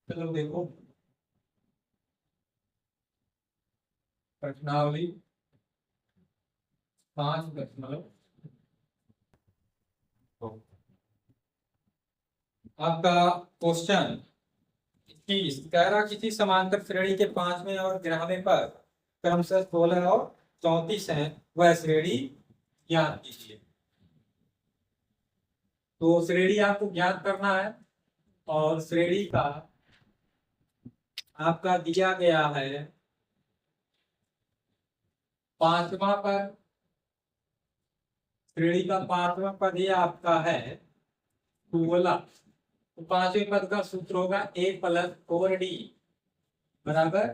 चलो देखो प्रश्नावली 5.2 आपका क्वेश्चन कह रहा किसी समांतर श्रेणी के 5वें और 11वें पर क्रमशः 16 और 34 है, वह श्रेणी ज्ञात कीजिए। तो श्रेणी आपको ज्ञात करना है और श्रेणी का आपका दिया गया है 5वां पर। श्रेणी का 5वां पद ये आपका है 16। तो 5वें पद का सूत्र होगा a + 4d बराबर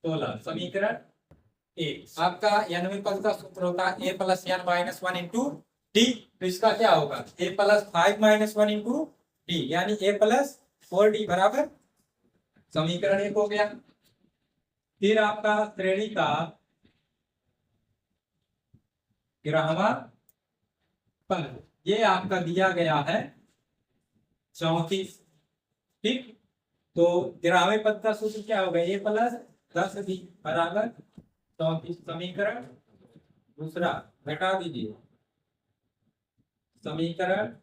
16। समीकरण 1। आपका 9वें पद का सूत्र होता है a + n - 1 × d। तो इसका क्या होगा a + 5 - 1 × d यानी a + 4d बराबर समीकरण 1 हो गया। फिर आपका श्रेणी का 11वां पद ये आपका दिया गया है 34। ठीक, तो 11वें पद का सूत्र क्या होगा a + 10d बराबर 34। समीकरण दूसरा घटा दीजिए। समीकरण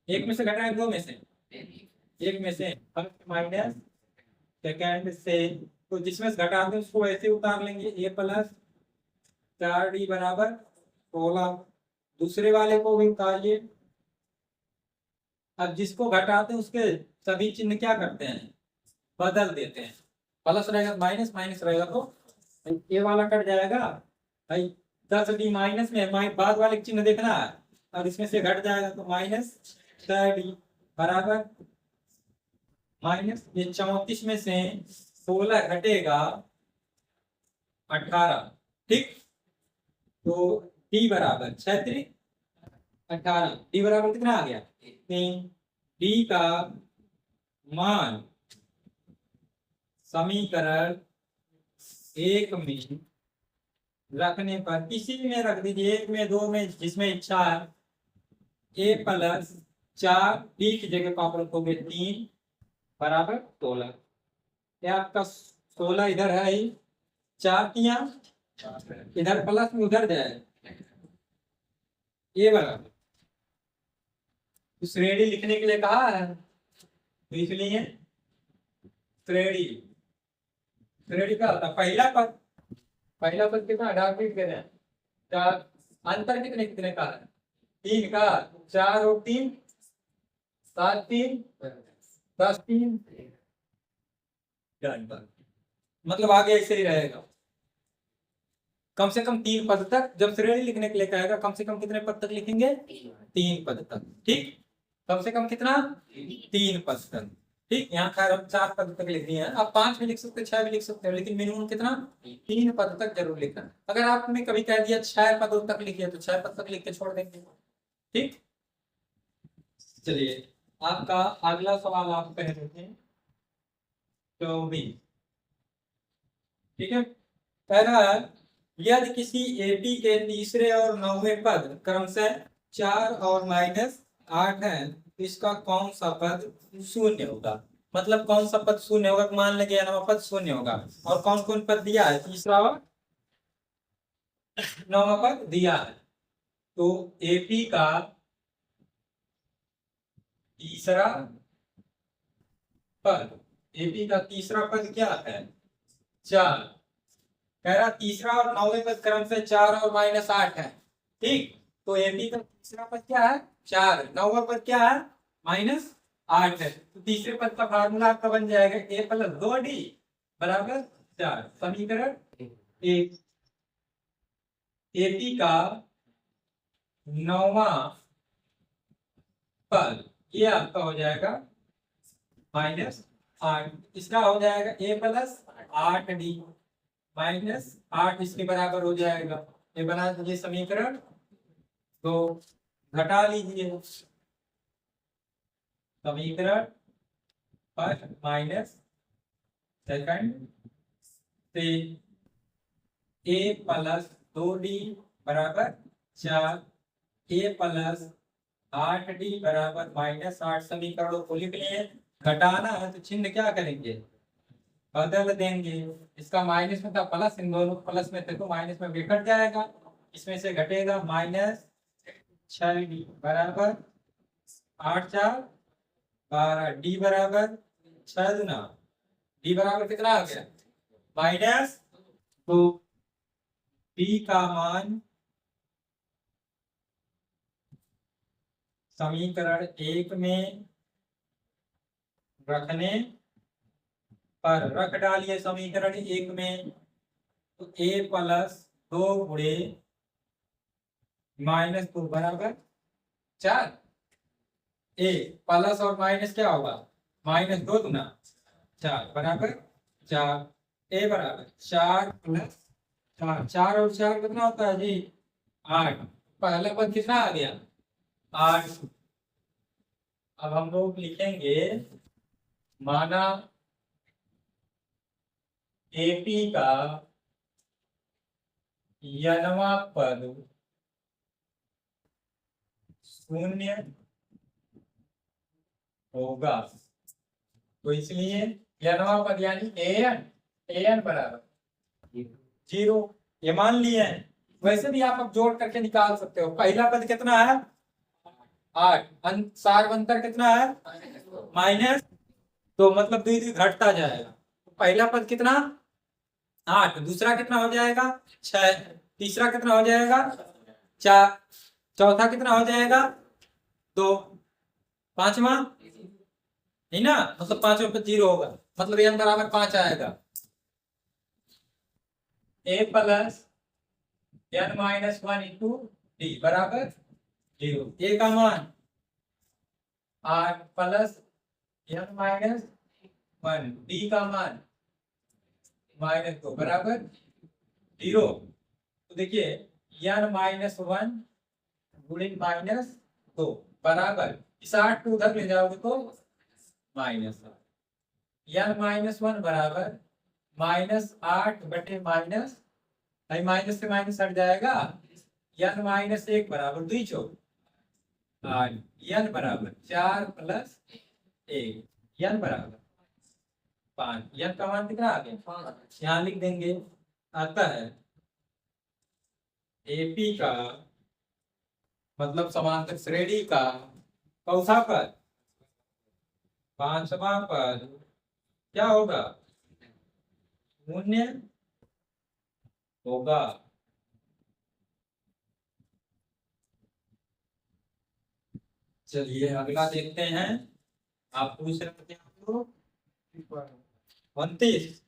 1 में से घटाएं 2 में से 1 में से फर्स्ट माइनस सेकंड से, तो जिसमें से घटाते हैं उसको ऐसे उतार लेंगे a + 4d बराबर 16। दूसरे वाले को भी उतारिए। अब जिसको घटाते हैं उसके सभी चिन्ह क्या करते हैं बदल देते हैं। प्लस रहेगा माइनस, माइनस रहेगा तो ये वाला कट जाएगा भाई। 10d माइनस में बाद वाले चिन्ह देखना है और इसमें से घट जाएगा तो -10d बराबर माइनस ये 34 में से 16 घटेगा 18। ठीक, तो d बराबर 6 × 18। d बराबर कितना आ गया 3। d का मान समीकरण 1 में रखने पर किसी में रख दीजिए, 1 में 2 में जिसमें इच्छा है। a + 4d की जगह पर आप रखोगे 3 बराबर 16। ये आपका 16 इधर है ही 4 किया इधर प्लस में उधर जाए ये बराबर श्रेणी लिखने के लिए कहा है, तो इसलिए श्रेणी श्रेणी का होता पहला पद कितना डार्क के हैं 4। अंतर कितने कितने का है 3 का। 4 और 3 7 3 10 3 मतलब आगे ऐसे ही रहेगा। कम से कम 3 पद तक जब श्रेणी लिखने के लिए कहेगा कम से कम कितने पद तक लिखेंगे 3 पद तक। ठीक, कम से कम कितना 3 पद तक। ठीक, यहाँ खैर हम 4 पद तक लिख दिए हैं। आप 5 भी लिख सकते हैं 6 भी लिख सकते हैं, लेकिन मिनिमम कितना 3 पद तक जरूर लिखना। अगर आपने कभी कह दिया 6 पदों तक लिखिए तो 6 पद तक लिख के छोड़ देंगे। ठीक, चलिए आपका अगला सवाल आप कह देते हैं 24। ठीक है, कह रहा है यदि किसी एपी के तीसरे और 9वें पद क्रमशः 4 और -8 है तो इसका कौन सा पद शून्य होगा। मतलब कौन सा पद शून्य होगा, मान लेंगे 9वां पद शून्य होगा। और कौन कौन पद दिया है तीसरा और 9वां पद दिया है। तो एपी का तीसरा पद, एपी का तीसरा पद क्या है 4। कह रहा तीसरा और 9वें पद क्रम से 4 और -8 है। ठीक, तो एपी का तीसरा पद क्या है 4, 9वां पद क्या है -8 है। तो तीसरे पद का फार्मूला आपका बन जाएगा a + 2d बराबर 4। समीकरण 1। एपी का 9वां पद ये आपका हो जाएगा -8। इसका हो जाएगा a + 8d -8 इसके बराबर हो जाएगा। ये बना दीजिए समीकरण। तो घटा लीजिए समीकरण फर्स्ट माइनस सेकंड से a + 2d बराबर 4, a + 8d बराबर -8 समीकरणों को लिख लिए। घटाना है तो चिन्ह क्या करेंगे, बदल देंगे। इसका माइनस में था प्लस, इन दोनों प्लस में थे तो माइनस में भी कट जाएगा, इसमें से घटेगा माइनस 6d बराबर 8 4 12, डी बराबर 6 गुना डी बराबर कितना आ गया माइनस 2। डी का मान समीकरण 1 में रखने पर, रख डालिए समीकरण 1 में, तो a प्लस 2 गुणे माइनस 2 बराबर 4। ए प्लस और माइनस क्या होगा, माइनस 2 गुना 4 बराबर 4। ए बराबर 4 प्लस 4, 4 और 4 कितना होता है जी 8। पहला पद कितना आ गया 8। अब हम लोग लिखेंगे माना एपी का यनवा पद 0 होगा, तो इसलिए यनवा पद यानी एन बराबर 0 ये मान लिए हैं। वैसे भी आप अब जोड़ करके निकाल सकते हो। पहला पद कितना है 8, सार अंतर कितना है माइनस, तो मतलब धीरे धीरे घटता जाएगा। पहला पद कितना 8, दूसरा कितना हो जाएगा 6, तीसरा कितना हो जाएगा 4, चौथा कितना हो जाएगा 2, पांचवा नहीं ना, मतलब पांचवा पद 0 होगा, मतलब n बराबर 5 आएगा। a plus n minus 1 into D बराबर 0। a का मान 8 प्लस n माइनस 1, डी का मान माइनस 2 बराबर 0। तो देखिए n माइनस 1 गुणे माइनस 2 बराबर, इस 8 को उधर ले जाओगे तो माइनस n माइनस 1 बराबर माइनस 8 बटे माइनस, माइनस से माइनस हट जाएगा, n माइनस 1 बराबर 2 चौक 8, n बराबर 4 प्लस 1, n बराबर 5। n का मान कितना आ गया, यहाँ लिख देंगे। आता है एपी का मतलब समांतर श्रेणी का चौथा पद, पांचवा पद क्या होगा 0 होगा। चलिए अगला देखते हैं। आप पूछ रहे थे 29,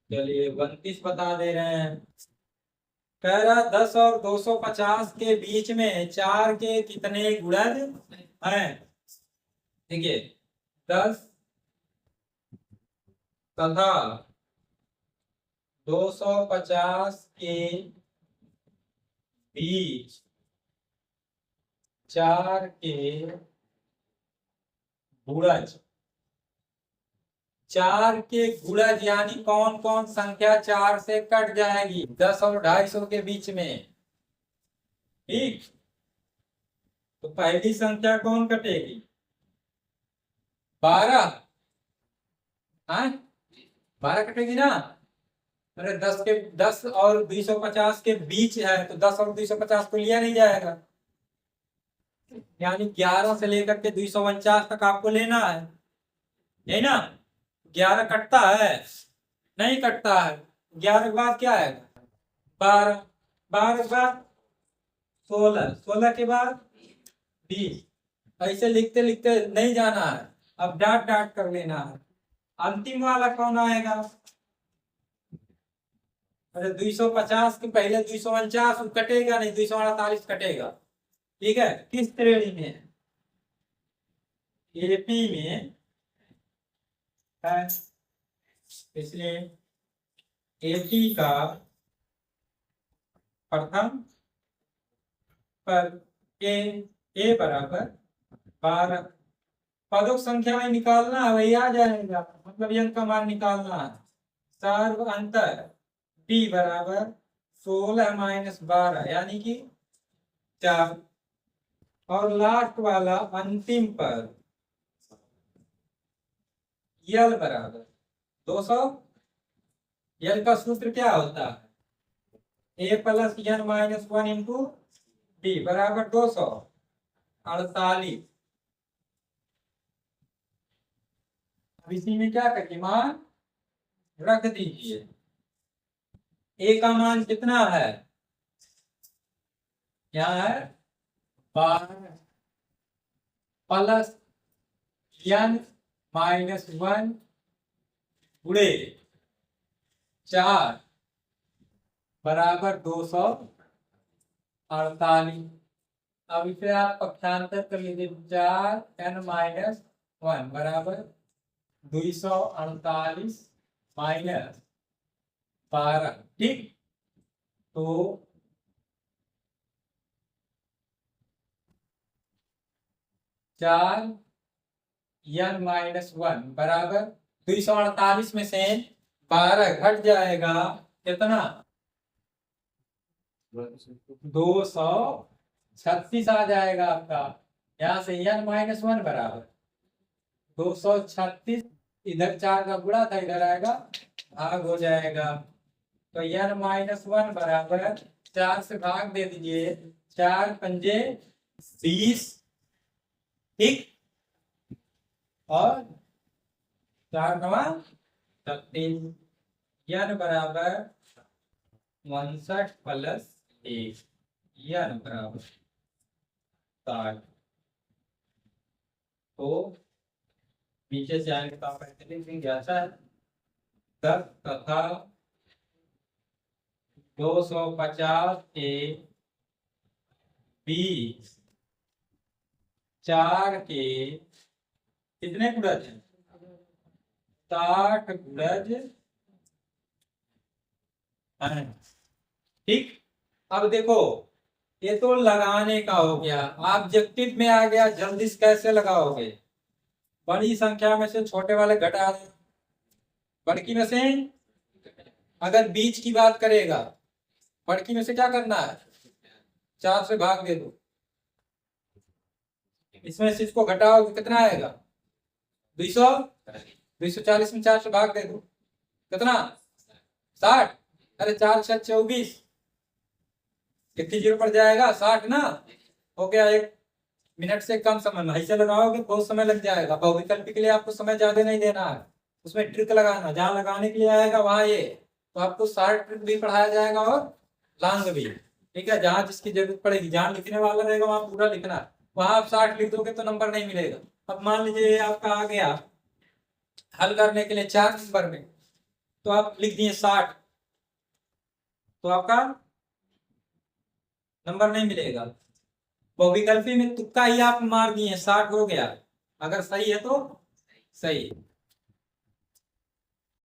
चलिए 32 बता दे रहे हैं। कह रहा 10 और 250 के बीच में 4 के कितने गुणज हैं। देखिए 10 तथा 250 के बीच 4 के गुणज, 4 के गुणज यानी कौन कौन संख्या 4 से कट जाएगी 10 और 250 के बीच में। ठीक, तो पहली संख्या कौन कटेगी 12, 12 कटेगी ना। अरे 10 और 250 के बीच है तो 10 और 250 को लिया नहीं जाएगा, यानी 11 से लेकर के 249 तक आपको लेना है, यही ना। 11 कटता है नहीं कटता है, 11 के बाद क्या है 12, 12 के बाद 16, 16 के बाद 20, ऐसे लिखते लिखते नहीं जाना है, अब डाट डाट कर लेना है। अंतिम वाला कौन आएगा, अरे 250 के पहले 249 कटेगा नहीं, 248 कटेगा। ठीक है, किस श्रेणी में एपी में है, इसलिए एपी का प्रथम पद ए बराबर 12, पदों की संख्या में निकालना है वही आ जाएगा, मतलब n का मान निकालना है। सर्व अंतर डी बराबर 16 माइनस 12 यानी कि 4। और लास्ट वाला अंतिम पद यल बराबर 200। यल का सूत्र क्या होता है? A plus N minus one into D बराबर 248। अब इसी में क्या करिए, मान रख दीजिए। ए का मान कितना है? क्या है? 12 प्लस एन माइनस वन गुणे 4 बराबर 248। अब इसे आप पक्षांतर कर लीजिए। 4 n माइनस वन बराबर 248 माइनस 12। ठीक, तो 4 n माइनस वन बराबर 248 में से 12 घट जाएगा कितना? 236 आ जाएगा आपका। यहाँ से n माइनस वन बराबर 236। इधर 4 का गुणा था, इधर आएगा भाग हो जाएगा। तो n माइनस वन बराबर 4 से भाग दे दीजिए। 4 पंजे 20। ठीक, और 4 नवा 36। n बराबर 59 प्लस 1 n बराबर 60। तो नीचे से आएंगे तो आप ऐसे लिख देंगे, ऐसा है 10 तथा 250 के 20 4 के कितने गुणज हैं? 60 गुणज हैं। ठीक, अब देखो ये तो लगाने का हो गया। ऑब्जेक्टिव में आ गया, जल्दी से कैसे लगाओगे? बड़ी संख्या में से छोटे वाले घटा दो, बड़की में से अगर बीच की बात करेगा, बड़की में से क्या करना है? 4 से भाग दे दो। इसमें से इसको घटाओ कितना आएगा? 200। 240 में 4 से भाग दे दो, कितना? 60। अरे 4 6 24, कितनी जीरो पड़ जाएगा? 60 ना। हो गया। 1 मिनट से कम समय में ऐसे लगाओगे बहुत समय लग जाएगा। बहुविकल्पी के लिए आपको समय ज्यादा नहीं देना है, उसमें ट्रिक लगाना, जहां लगाने के लिए आएगा वहां ये तो आपको शॉर्ट ट्रिक भी पढ़ाया जाएगा और लॉन्ग भी। ठीक है, जहां जिसकी जरूरत पड़ेगी, जहां लिखने वाला रहेगा वहां पूरा लिखना। वहां आप 60 लिख दोगे तो नंबर नहीं मिलेगा। अब मान लीजिए आपका आ गया हल करने के लिए 4 नंबर में, तो आप लिख दिए 60, तो आपका नंबर नहीं मिलेगा। बहुविकल्पी में तुक्का ही आप मार दिए, 60 हो गया। अगर सही है तो सही।